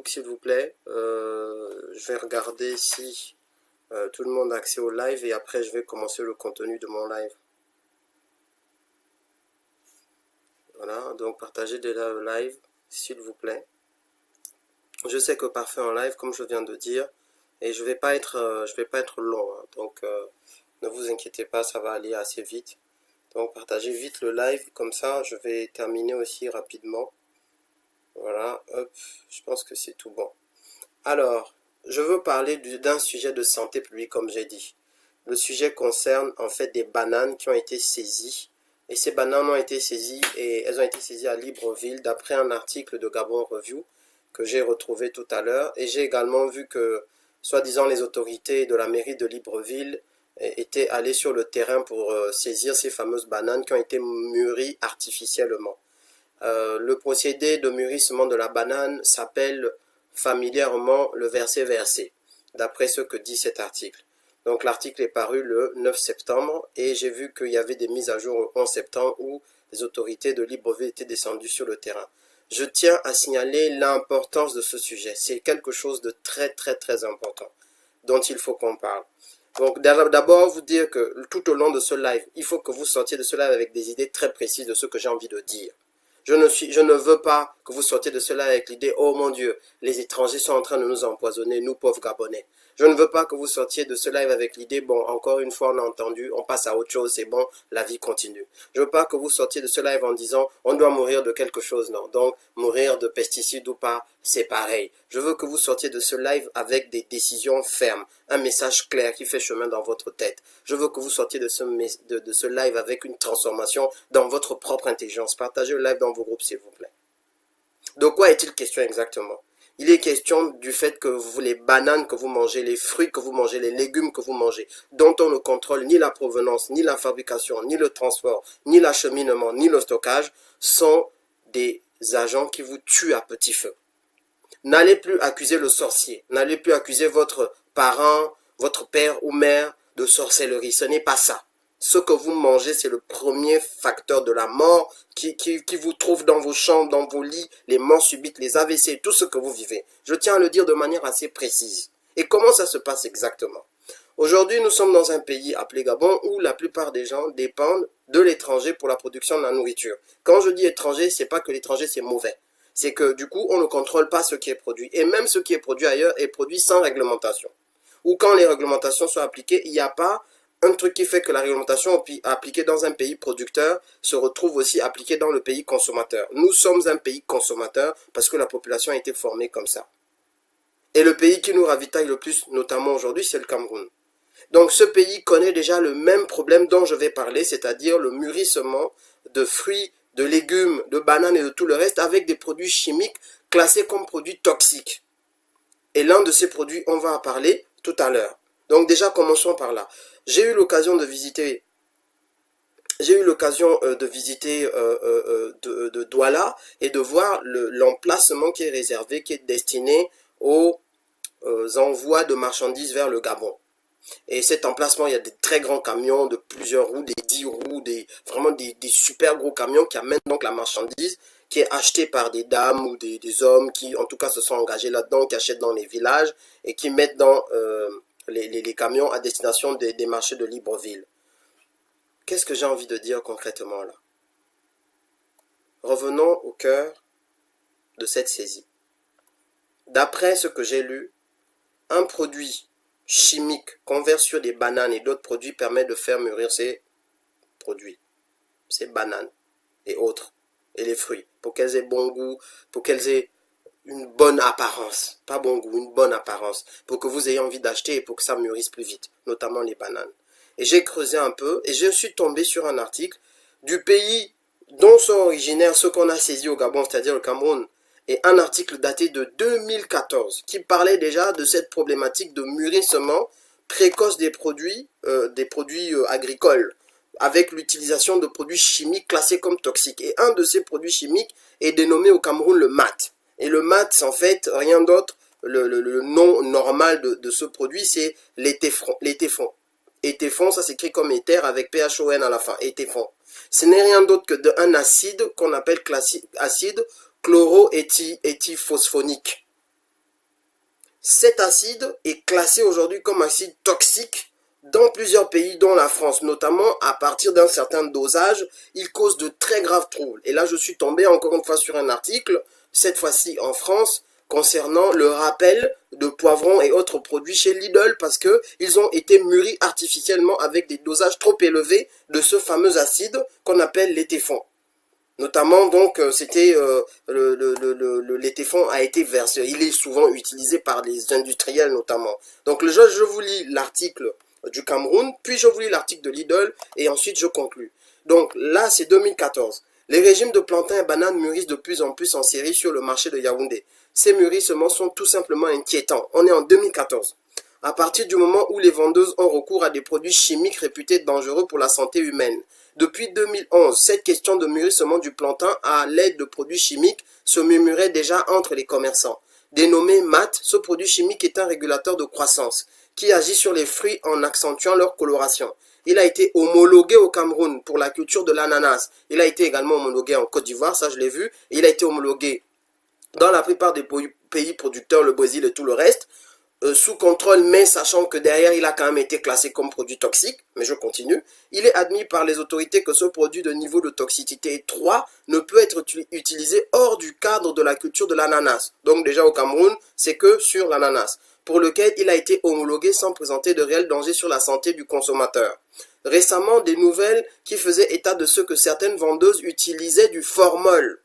Facebook, s'il vous plaît. Je vais regarder si tout le monde a accès au live et après je vais commencer le contenu de mon live. Voilà, donc partagez déjà le live, s'il vous plaît. Je sais que parfait en live, comme je viens de dire, et je vais pas être long, hein, donc ne vous inquiétez pas, ça va aller assez vite. Donc partagez vite le live, comme ça je vais terminer aussi rapidement. Voilà, hop, je pense que c'est tout bon. Alors, je veux parler d'un sujet de santé publique, comme j'ai dit. Le sujet concerne en fait des bananes qui ont été saisies. Et ces bananes ont été saisies et elles ont été saisies à Libreville d'après un article de Gabon Review que j'ai retrouvé tout à l'heure. Et j'ai également vu que, soi-disant, les autorités de la mairie de Libreville étaient allées sur le terrain pour saisir ces fameuses bananes qui ont été mûries artificiellement. Le procédé de mûrissement de la banane s'appelle familièrement le verser-verser, d'après ce que dit cet article. Donc l'article est paru le 9 septembre et j'ai vu qu'il y avait des mises à jour le 11 septembre où les autorités de Libreville étaient descendues sur le terrain. Je tiens à signaler l'importance de ce sujet. C'est quelque chose de très important dont il faut qu'on parle. Donc d'abord vous dire que tout au long de ce live, il faut que vous sortiez de ce live avec des idées très précises de ce que j'ai envie de dire. Je ne veux pas que vous sortiez de cela avec l'idée, oh mon Dieu, les étrangers sont en train de nous empoisonner, nous pauvres Gabonais. Je ne veux pas que vous sortiez de ce live avec l'idée, bon, encore une fois on a entendu, on passe à autre chose, c'est bon, la vie continue. Je veux pas que vous sortiez de ce live en disant, on doit mourir de quelque chose, non. Donc, mourir de pesticides ou pas, c'est pareil. Je veux que vous sortiez de ce live avec des décisions fermes, un message clair qui fait chemin dans votre tête. Je veux que vous sortiez de ce live avec une transformation dans votre propre intelligence. Partagez le live dans vos groupes, s'il vous plaît. De quoi est-il question exactement? Il est question du fait que les bananes que vous mangez, les fruits que vous mangez, les légumes que vous mangez, dont on ne contrôle ni la provenance, ni la fabrication, ni le transport, ni l'acheminement, ni le stockage, sont des agents qui vous tuent à petit feu. N'allez plus accuser le sorcier, n'allez plus accuser votre parent, votre père ou mère de sorcellerie, ce n'est pas ça. Ce que vous mangez, c'est le premier facteur de la mort qui vous trouve dans vos chambres, dans vos lits, les morts subites, les AVC, tout ce que vous vivez. Je tiens à le dire de manière assez précise. Et comment ça se passe exactement? Aujourd'hui, nous sommes dans un pays appelé Gabon où la plupart des gens dépendent de l'étranger pour la production de la nourriture. Quand je dis étranger, c'est pas que l'étranger c'est mauvais. C'est que du coup, on ne contrôle pas ce qui est produit. Et même ce qui est produit ailleurs est produit sans réglementation. Ou quand les réglementations sont appliquées, il n'y a pas un truc qui fait que la réglementation appliquée dans un pays producteur se retrouve aussi appliquée dans le pays consommateur. Nous sommes un pays consommateur parce que la population a été formée comme ça. Et le pays qui nous ravitaille le plus, notamment aujourd'hui, c'est le Cameroun. Donc ce pays connaît déjà le même problème dont je vais parler, c'est-à-dire le mûrissement de fruits, de légumes, de bananes et de tout le reste avec des produits chimiques classés comme produits toxiques. Et l'un de ces produits, on va en parler tout à l'heure. Donc déjà, commençons par là. J'ai eu l'occasion de visiter de Douala et de voir l'emplacement qui est réservé, qui est destiné aux envois de marchandises vers le Gabon. Et cet emplacement, il y a des très grands camions de plusieurs roues, des 10 roues, vraiment des super gros camions qui amènent donc la marchandise qui est achetée par des dames ou des hommes qui en tout cas se sont engagés là-dedans, qui achètent dans les villages et qui mettent dans les camions à destination des marchés de Libreville. Qu'est-ce que j'ai envie de dire concrètement là? Revenons au cœur de cette saisie. D'après ce que j'ai lu, un produit chimique converti sur des bananes et d'autres produits permet de faire mûrir ces produits, ces bananes et autres, et les fruits, pour qu'elles aient bon goût, pour qu'elles aient une bonne apparence, pas bon goût, une bonne apparence, pour que vous ayez envie d'acheter et pour que ça mûrisse plus vite, notamment les bananes. Et j'ai creusé un peu et je suis tombé sur un article du pays dont sont originaires ceux qu'on a saisis au Gabon, c'est-à-dire le Cameroun, et un article daté de 2014 qui parlait déjà de cette problématique de mûrissement précoce des produits agricoles avec l'utilisation de produits chimiques classés comme toxiques. Et un de ces produits chimiques est dénommé au Cameroun le mat. Et le mat, c'est en fait rien d'autre, le nom normal de ce produit, c'est l'étéfron. Étéfron, ça s'écrit comme éther avec PHON à la fin, étéfron. Ce n'est rien d'autre que d'un acide qu'on appelle acide chloroéthyphosphonique. Cet acide est classé aujourd'hui comme acide toxique dans plusieurs pays, dont la France, notamment à partir d'un certain dosage, il cause de très graves troubles. Et là, je suis tombé encore une fois sur un article, cette fois-ci en France, concernant le rappel de poivrons et autres produits chez Lidl parce qu'ils ont été mûris artificiellement avec des dosages trop élevés de ce fameux acide qu'on appelle l'étéfon. Notamment, donc, c'était l'étéfon a été versé. Il est souvent utilisé par les industriels, notamment. Donc, je vous lis l'article du Cameroun, puis je vous lis l'article de Lidl, et ensuite je conclus. Donc, là, c'est 2014. Les régimes de plantains et bananes mûrissent de plus en plus en série sur le marché de Yaoundé. Ces mûrissements sont tout simplement inquiétants. On est en 2014. À partir du moment où les vendeuses ont recours à des produits chimiques réputés dangereux pour la santé humaine. Depuis 2011, cette question de mûrissement du plantain à l'aide de produits chimiques se murmurait déjà entre les commerçants. Dénommé MAT, ce produit chimique est un régulateur de croissance qui agit sur les fruits en accentuant leur coloration. Il a été homologué au Cameroun pour la culture de l'ananas. Il a été également homologué en Côte d'Ivoire, ça je l'ai vu. Il a été homologué dans la plupart des pays producteurs, le Brésil et tout le reste. Sous contrôle, mais sachant que derrière, il a quand même été classé comme produit toxique, mais je continue. Il est admis par les autorités que ce produit de niveau de toxicité 3 ne peut être utilisé hors du cadre de la culture de l'ananas. Donc déjà au Cameroun, c'est que sur l'ananas, pour lequel il a été homologué sans présenter de réel danger sur la santé du consommateur. Récemment, des nouvelles qui faisaient état de ce que certaines vendeuses utilisaient du formol.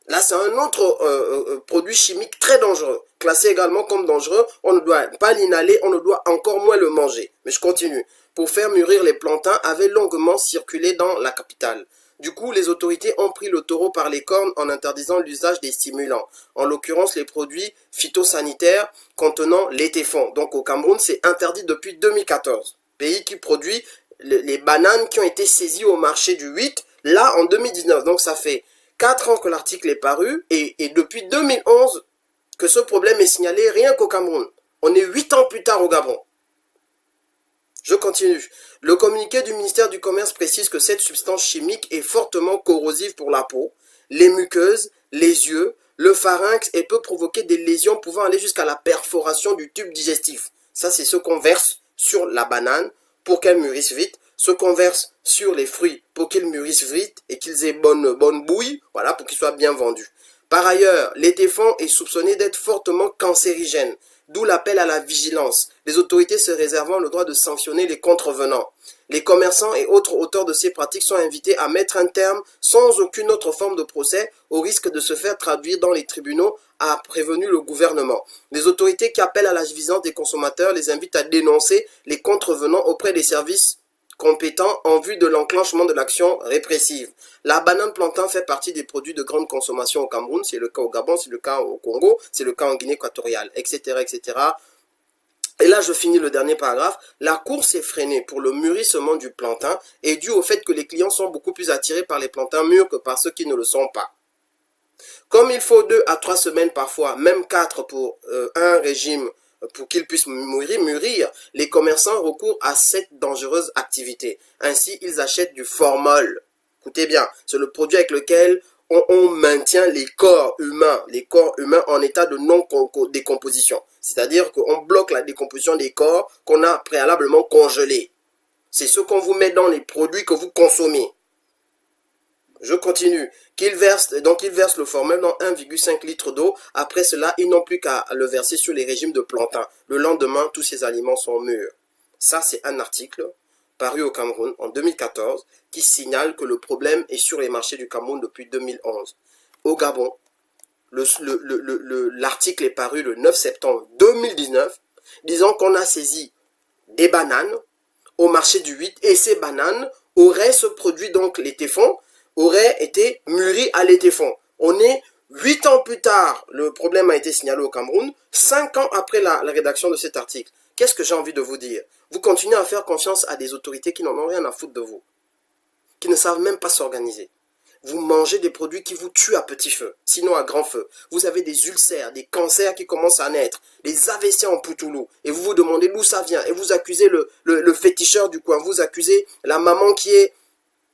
Là, c'est un autre produit chimique très dangereux, classé également comme dangereux. On ne doit pas l'inhaler, on ne doit encore moins le manger. Mais je continue. Pour faire mûrir les plantains, avait longuement circulé dans la capitale. Du coup, les autorités ont pris le taureau par les cornes en interdisant l'usage des stimulants, en l'occurrence les produits phytosanitaires contenant l'étéfon. Donc au Cameroun, c'est interdit depuis 2014. Pays qui produit les bananes qui ont été saisies au marché du 8, là en 2019. Donc ça fait 4 ans que l'article est paru et depuis 2011 que ce problème est signalé rien qu'au Cameroun. On est 8 ans plus tard au Gabon. Je continue. Le communiqué du ministère du Commerce précise que cette substance chimique est fortement corrosive pour la peau, les muqueuses, les yeux, le pharynx et peut provoquer des lésions pouvant aller jusqu'à la perforation du tube digestif. Ça, c'est ce qu'on verse sur la banane pour qu'elle mûrisse vite, ce qu'on verse sur les fruits pour qu'ils mûrissent vite et qu'ils aient bonne bouille, voilà, pour qu'ils soient bien vendus. Par ailleurs, l'étéfon est soupçonné d'être fortement cancérigène, d'où l'appel à la vigilance, les autorités se réservant le droit de sanctionner les contrevenants. Les commerçants et autres auteurs de ces pratiques sont invités à mettre un terme, sans aucune autre forme de procès, au risque de se faire traduire dans les tribunaux, a prévenu le gouvernement. Les autorités qui appellent à la vigilance des consommateurs les invitent à dénoncer les contrevenants auprès des services compétents en vue de l'enclenchement de l'action répressive. La banane plantain fait partie des produits de grande consommation au Cameroun, c'est le cas au Gabon, c'est le cas au Congo, c'est le cas en Guinée équatoriale, etc., etc. Et là, je finis le dernier paragraphe. La course effrénée pour le mûrissement du plantain est due au fait que les clients sont beaucoup plus attirés par les plantains mûrs que par ceux qui ne le sont pas. Comme il faut 2 à 3 semaines parfois, même 4 pour un régime pour qu'ils puissent mûrir, les commerçants recourent à cette dangereuse activité. Ainsi, ils achètent du formol. Écoutez bien, c'est le produit avec lequel on maintient les corps humains en état de non-décomposition. C'est-à-dire qu'on bloque la décomposition des corps qu'on a préalablement congelés. C'est ce qu'on vous met dans les produits que vous consommez. Je continue. Ils versent le formol dans 1,5 litre d'eau. Après cela, ils n'ont plus qu'à le verser sur les régimes de plantain. Le lendemain, tous ces aliments sont mûrs. Ça, c'est un article paru au Cameroun en 2014 qui signale que le problème est sur les marchés du Cameroun depuis 2011. Au Gabon, l'article est paru le 9 septembre 2019 disant qu'on a saisi des bananes au marché du 8 et ces bananes auraient ce produit, donc l'étéfon, aurait été mûri à l'étéfon. On est 8 ans plus tard, le problème a été signalé au Cameroun, 5 ans après la rédaction de cet article. Qu'est-ce que j'ai envie de vous dire? Vous continuez à faire confiance à des autorités qui n'en ont rien à foutre de vous, qui ne savent même pas s'organiser. Vous mangez des produits qui vous tuent à petit feu, sinon à grand feu. Vous avez des ulcères, des cancers qui commencent à naître, des AVC en poutoulou, et vous vous demandez d'où ça vient, et vous accusez le féticheur du coin, vous accusez la maman qui est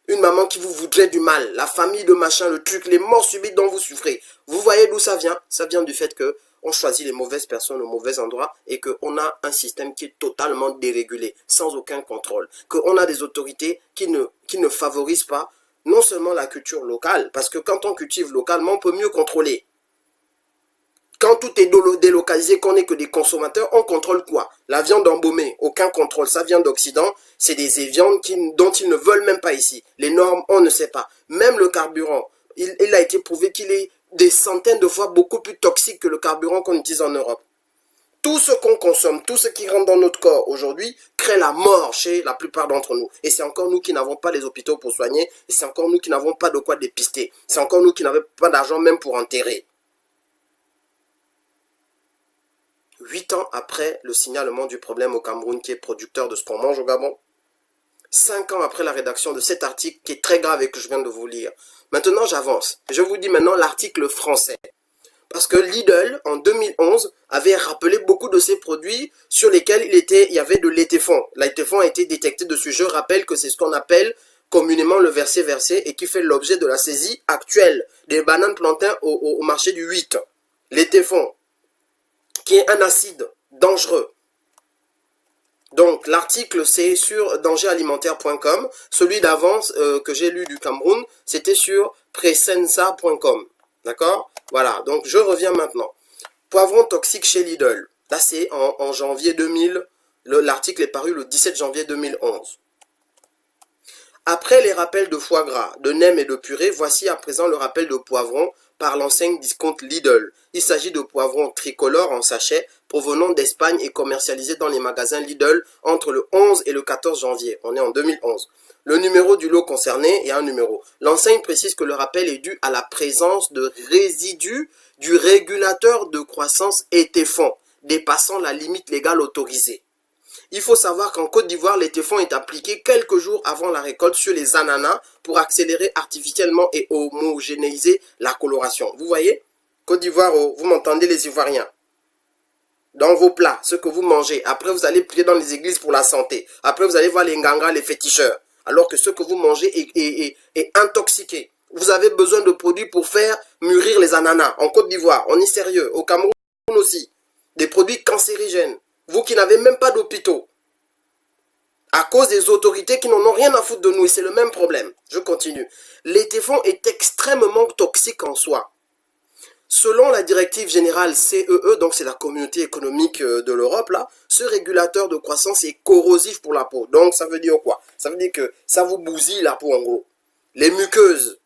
une maman qui vous voudrait du mal, la famille de machin, le truc, les morts subites dont vous souffrez. Vous voyez d'où ça vient? Ça vient du fait que on choisit les mauvaises personnes au mauvais endroit et qu'on a un système qui est totalement dérégulé, sans aucun contrôle. Qu'on a des autorités qui ne favorisent pas non seulement la culture locale, parce que quand on cultive localement, on peut mieux contrôler. Quand tout est délocalisé, qu'on n'est que des consommateurs, on contrôle quoi? La viande embaumée, aucun contrôle. Ça vient d'Occident, c'est des viandes dont ils ne veulent même pas ici. Les normes, on ne sait pas. Même le carburant, il a été prouvé qu'il est des centaines de fois beaucoup plus toxique que le carburant qu'on utilise en Europe. Tout ce qu'on consomme, tout ce qui rentre dans notre corps aujourd'hui, crée la mort chez la plupart d'entre nous. Et c'est encore nous qui n'avons pas les hôpitaux pour soigner, et c'est encore nous qui n'avons pas de quoi dépister. C'est encore nous qui n'avons pas d'argent même pour enterrer. 8 ans après le signalement du problème au Cameroun qui est producteur de ce qu'on mange au Gabon, 5 ans après la rédaction de cet article qui est très grave et que je viens de vous lire. Maintenant, j'avance. Je vous dis maintenant l'article français. Parce que Lidl, en 2011, avait rappelé beaucoup de ces produits sur lesquels il y avait de l'étéfon. L'étéfon a été détecté dessus. Je rappelle que c'est ce qu'on appelle communément le versé-versé et qui fait l'objet de la saisie actuelle des bananes plantains au marché du 8. L'étéfon, qui est un acide dangereux. Donc l'article c'est sur dangeralimentaire.com. Celui d'avance que j'ai lu du Cameroun, c'était sur presensa.com. D'accord? Voilà, donc je reviens maintenant. Poivron toxique chez Lidl. Là c'est en janvier 2000. L'article est paru le 17 janvier 2011. Après les rappels de foie gras, de nem et de purée, voici à présent le rappel de poivron par l'enseigne discount Lidl. Il s'agit de poivrons tricolores en sachet provenant d'Espagne et commercialisés dans les magasins Lidl entre le 11 et le 14 janvier. On est en 2011. Le numéro du lot concerné est un numéro. L'enseigne précise que le rappel est dû à la présence de résidus du régulateur de croissance étéfon, dépassant la limite légale autorisée. Il faut savoir qu'en Côte d'Ivoire, l'étéfon est appliqué quelques jours avant la récolte sur les ananas pour accélérer artificiellement et homogénéiser la coloration. Vous voyez? Côte d'Ivoire, vous m'entendez les Ivoiriens? Dans vos plats, ce que vous mangez. Après, vous allez prier dans les églises pour la santé. Après, vous allez voir les ngangas, les féticheurs. Alors que ce que vous mangez est intoxiqué. Vous avez besoin de produits pour faire mûrir les ananas. En Côte d'Ivoire, on est sérieux. Au Cameroun aussi. Des produits cancérigènes. Vous qui n'avez même pas d'hôpitaux. À cause des autorités qui n'en ont rien à foutre de nous. Et c'est le même problème. Je continue. L'étéfon est extrêmement toxique en soi. Selon la directive générale CEE, donc c'est la communauté économique de l'Europe, là, ce régulateur de croissance est corrosif pour la peau. Donc ça veut dire quoi? Ça veut dire que ça vous bousille la peau en gros. Les muqueuses,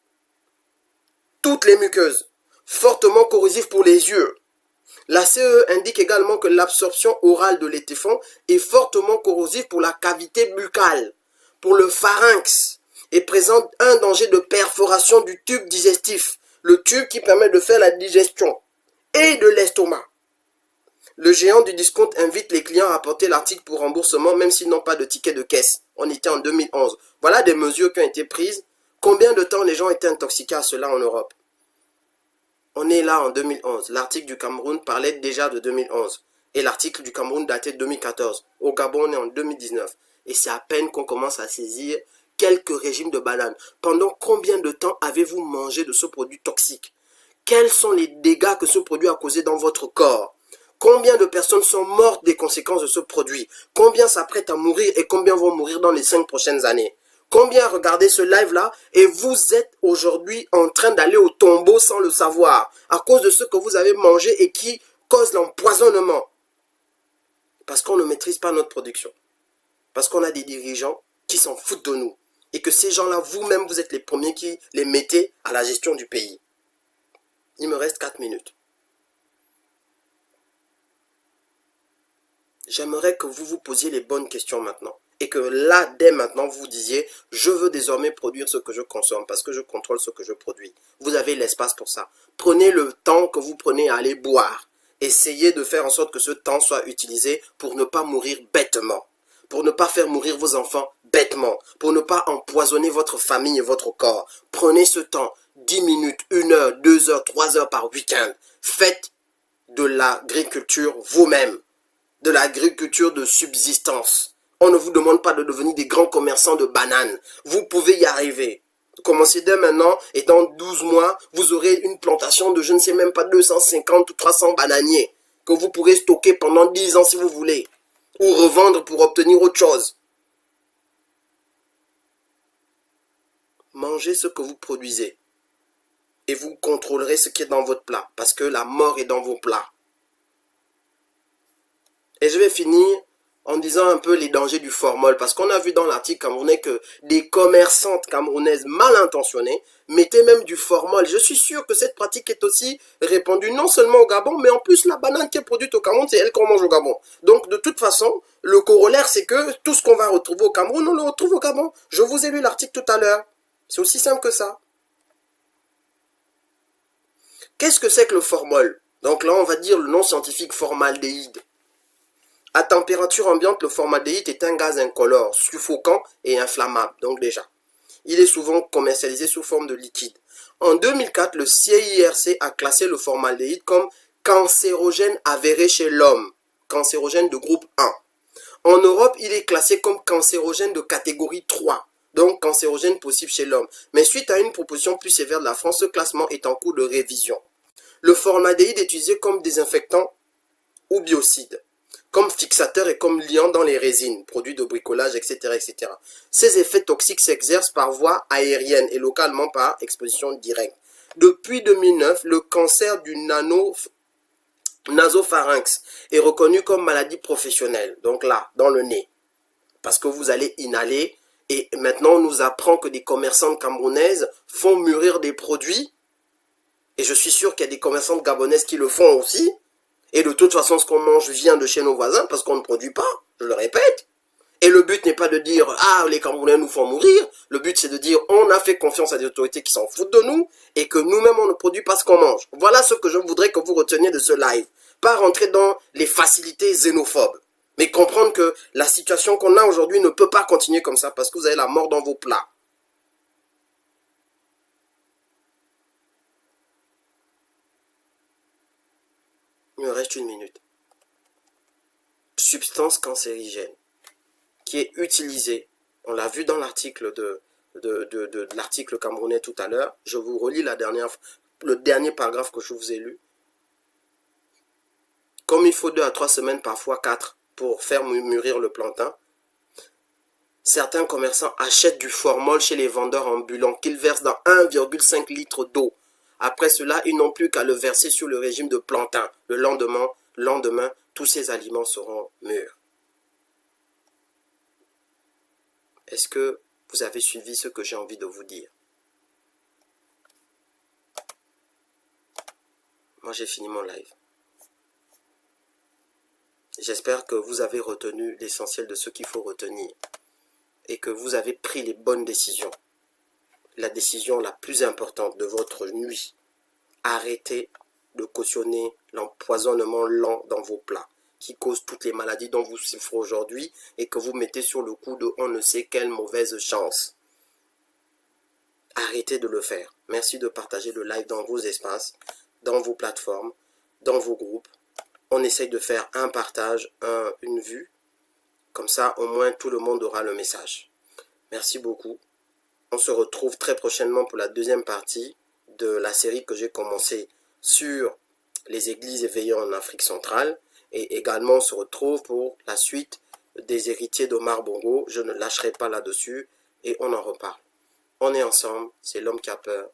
toutes les muqueuses, fortement corrosif pour les yeux. La CEE indique également que l'absorption orale de l'étéfon est fortement corrosive pour la cavité buccale, pour le pharynx, et présente un danger de perforation du tube digestif, le tube qui permet de faire la digestion, et de l'estomac. Le géant du discount invite les clients à apporter l'article pour remboursement même s'ils n'ont pas de ticket de caisse. On était en 2011. Voilà des mesures qui ont été prises. Combien de temps les gens étaient intoxiqués à cela en Europe? On est là en 2011. L'article du Cameroun parlait déjà de 2011. Et l'article du Cameroun datait de 2014. Au Gabon, on est en 2019. Et c'est à peine qu'on commence à saisir quelques régimes de bananes. Pendant combien de temps avez-vous mangé de ce produit toxique? Quels sont les dégâts que ce produit a causés dans votre corps? Combien de personnes sont mortes des conséquences de ce produit? Combien s'apprêtent à mourir et combien vont mourir dans les 5 prochaines années? Combien regardez ce live-là et vous êtes aujourd'hui en train d'aller au tombeau sans le savoir à cause de ce que vous avez mangé et qui cause l'empoisonnement? Parce qu'on ne maîtrise pas notre production. Parce qu'on a des dirigeants qui s'en foutent de nous. Et que ces gens-là, vous-même, vous êtes les premiers qui les mettez à la gestion du pays. Il me reste 4 minutes. J'aimerais que vous vous posiez les bonnes questions maintenant. Et que là, dès maintenant, vous disiez, je veux désormais produire ce que je consomme parce que je contrôle ce que je produis. Vous avez l'espace pour ça. Prenez le temps que vous prenez à aller boire. Essayez de faire en sorte que ce temps soit utilisé pour ne pas mourir bêtement. Pour ne pas faire mourir vos enfants bêtement. Pour ne pas empoisonner votre famille et votre corps. Prenez ce temps, 10 minutes, 1 heure, 2 heures, 3 heures par week-end. Faites de l'agriculture vous-même. De l'agriculture de subsistance. On ne vous demande pas de devenir des grands commerçants de bananes. Vous pouvez y arriver. Commencez dès maintenant et dans 12 mois, vous aurez une plantation de je ne sais même pas 250 ou 300 bananiers que vous pourrez stocker pendant 10 ans si vous voulez ou revendre pour obtenir autre chose. Mangez ce que vous produisez et vous contrôlerez ce qui est dans votre plat parce que la mort est dans vos plats. Et je vais finir en disant un peu les dangers du formol, parce qu'on a vu dans l'article camerounais que des commerçantes camerounaises mal intentionnées mettaient même du formol. Je suis sûr que cette pratique est aussi répandue non seulement au Gabon, mais en plus la banane qui est produite au Cameroun, c'est elle qu'on mange au Gabon. Donc de toute façon, le corollaire, c'est que tout ce qu'on va retrouver au Cameroun, on le retrouve au Gabon. Je vous ai lu l'article tout à l'heure. C'est aussi simple que ça. Qu'est-ce que c'est que le formol? Donc là, on va dire le nom scientifique formaldéhyde. À température ambiante, le formaldéhyde est un gaz incolore, suffocant et inflammable, donc déjà. Il est souvent commercialisé sous forme de liquide. En 2004, le CIRC a classé le formaldéhyde comme cancérogène avéré chez l'homme, cancérogène de groupe 1. En Europe, il est classé comme cancérogène de catégorie 3, donc cancérogène possible chez l'homme. Mais suite à une proposition plus sévère de la France, ce classement est en cours de révision. Le formaldéhyde est utilisé comme désinfectant ou biocide, comme fixateur et comme liant dans les résines, produits de bricolage, etc., etc. Ces effets toxiques s'exercent par voie aérienne et localement par exposition directe. Depuis 2009, le cancer du nasopharynx est reconnu comme maladie professionnelle, donc là, dans le nez, parce que vous allez inhaler, et maintenant on nous apprend que des commerçantes camerounaises font mûrir des produits, et je suis sûr qu'il y a des commerçantes gabonaises qui le font aussi, et de toute façon, ce qu'on mange vient de chez nos voisins parce qu'on ne produit pas, je le répète. Et le but n'est pas de dire « Ah, les Camerounais nous font mourir ». Le but, c'est de dire « On a fait confiance à des autorités qui s'en foutent de nous et que nous-mêmes, on ne produit pas ce qu'on mange ». Voilà ce que je voudrais que vous reteniez de ce live. Pas rentrer dans les facilités xénophobes, mais comprendre que la situation qu'on a aujourd'hui ne peut pas continuer comme ça parce que vous avez la mort dans vos plats. Il me reste 1 minute. Substance cancérigène qui est utilisée, on l'a vu dans l'article de l'article camerounais tout à l'heure, je vous relis le dernier paragraphe que je vous ai lu. Comme il faut 2 à 3 semaines, parfois 4, pour faire mûrir le plantain, certains commerçants achètent du formol chez les vendeurs ambulants qu'ils versent dans 1,5 litre d'eau. Après cela, ils n'ont plus qu'à le verser sur le régime de plantain. Le lendemain, tous ces aliments seront mûrs. Est-ce que vous avez suivi ce que j'ai envie de vous dire? Moi, j'ai fini mon live. J'espère que vous avez retenu l'essentiel de ce qu'il faut retenir et que vous avez pris les bonnes décisions. La décision la plus importante de votre nuit. Arrêtez de cautionner l'empoisonnement lent dans vos plats qui cause toutes les maladies dont vous souffrez aujourd'hui et que vous mettez sur le coup de on ne sait quelle mauvaise chance. Arrêtez de le faire. Merci de partager le live dans vos espaces, dans vos plateformes, dans vos groupes. On essaye de faire un partage, une vue. Comme ça, au moins, tout le monde aura le message. Merci beaucoup. On se retrouve très prochainement pour la deuxième partie de la série que j'ai commencée sur les églises éveillées en Afrique centrale. Et également, on se retrouve pour la suite des héritiers d'Omar Bongo. Je ne lâcherai pas là-dessus et on en reparle. On est ensemble, c'est l'homme qui a peur.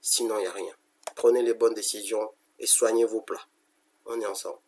Sinon, il n'y a rien. Prenez les bonnes décisions et soignez vos plats. On est ensemble.